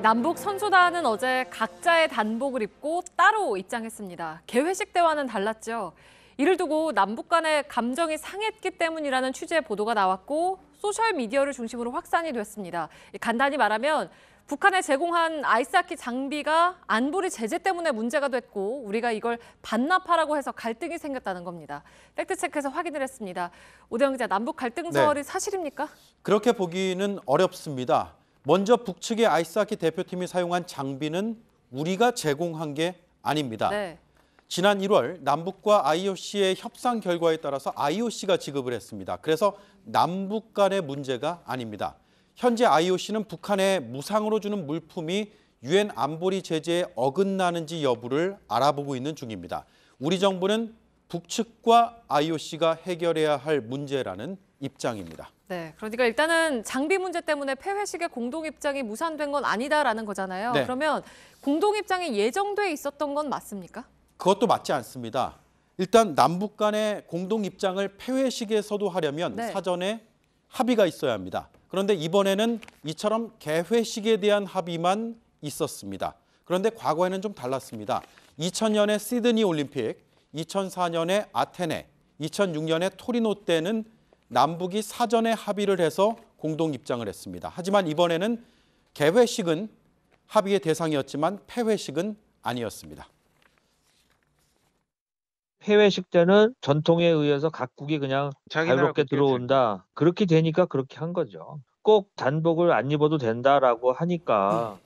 남북 선수단은 어제 각자의 단복을 입고 따로 입장했습니다. 개회식 때와는 달랐죠. 이를 두고 남북 간의 감정이 상했기 때문이라는 취지의 보도가 나왔고 소셜미디어를 중심으로 확산이 됐습니다. 간단히 말하면 북한에 제공한 아이스하키 장비가 안보리 제재 때문에 문제가 됐고 우리가 이걸 반납하라고 해서 갈등이 생겼다는 겁니다. 팩트체크에서 확인을 했습니다. 오대영 기자, 남북 갈등설이 사실입니까? 그렇게 보기는 어렵습니다. 먼저 북측의 아이스하키 대표팀이 사용한 장비는 우리가 제공한 게 아닙니다. 지난 1월 남북과 IOC의 협상 결과에 따라서 IOC가 지급을 했습니다. 그래서 남북 간의 문제가 아닙니다. 현재 IOC는 북한에 무상으로 주는 물품이 유엔 안보리 제재에 어긋나는지 여부를 알아보고 있는 중입니다. 우리 정부는 북측과 IOC가 해결해야 할 문제라는 입장입니다. 네, 그러니까 일단은 장비 문제 때문에 폐회식의 공동 입장이 무산된 건 아니다라는 거잖아요. 그러면 공동 입장이 예정돼 있었던 건 맞습니까? 그것도 맞지 않습니다. 일단 남북 간의 공동 입장을 폐회식에서도 하려면 사전에 합의가 있어야 합니다. 그런데 이번에는 이처럼 개회식에 대한 합의만 있었습니다. 그런데 과거에는 좀 달랐습니다. 2000년의 시드니 올림픽, 2004년의 아테네, 2006년의 토리노 때는 남북이 사전에 합의를 해서 공동 입장을 했습니다. 하지만 이번에는 개회식은 합의의 대상이었지만 폐회식은 아니었습니다. 폐회식 때는 전통에 의해서 각국이 그냥 자유롭게 들어온다. 그렇게 되니까 그렇게 한 거죠. 꼭 단복을 안 입어도 된다라고 하니까.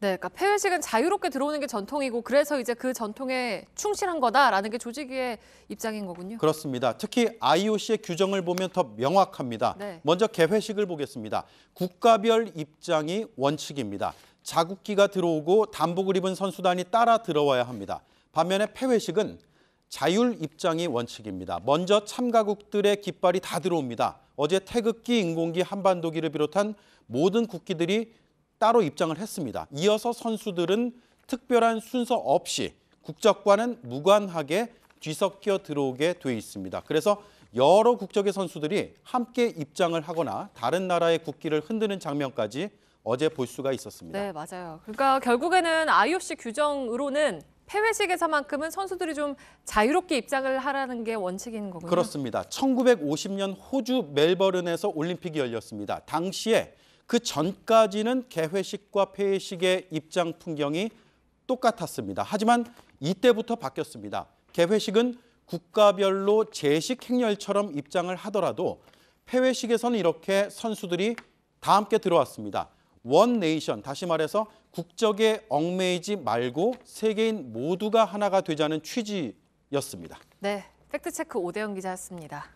네, 그러니까 폐회식은 자유롭게 들어오는 게 전통이고 그래서 이제 그 전통에 충실한 거다라는 게 조직의 입장인 거군요. 그렇습니다. 특히 IOC의 규정을 보면 더 명확합니다. 먼저 개회식을 보겠습니다. 국가별 입장이 원칙입니다. 자국기가 들어오고 단복을 입은 선수단이 따라 들어와야 합니다. 반면에 폐회식은 자율 입장이 원칙입니다. 먼저 참가국들의 깃발이 다 들어옵니다. 어제 태극기, 인공기, 한반도기를 비롯한 모든 국기들이 따로 입장을 했습니다. 이어서 선수들은 특별한 순서 없이 국적과는 무관하게 뒤섞여 들어오게 돼 있습니다. 그래서 여러 국적의 선수들이 함께 입장을 하거나 다른 나라의 국기를 흔드는 장면까지 어제 볼 수가 있었습니다. 네, 맞아요. 그러니까 결국에는 IOC 규정으로는 폐회식에서만큼은 선수들이 좀 자유롭게 입장을 하라는 게 원칙인 거군요. 그렇습니다. 1950년 호주 멜버른에서 올림픽이 열렸습니다. 당시에 그 전까지는 개회식과 폐회식의 입장 풍경이 똑같았습니다. 하지만 이때부터 바뀌었습니다. 개회식은 국가별로 제식 행렬처럼 입장을 하더라도 폐회식에서는 이렇게 선수들이 다 함께 들어왔습니다. 원 네이션, 다시 말해서 국적에 얽매이지 말고 세계인 모두가 하나가 되자는 취지였습니다. 네, 팩트체크 오대영 기자였습니다.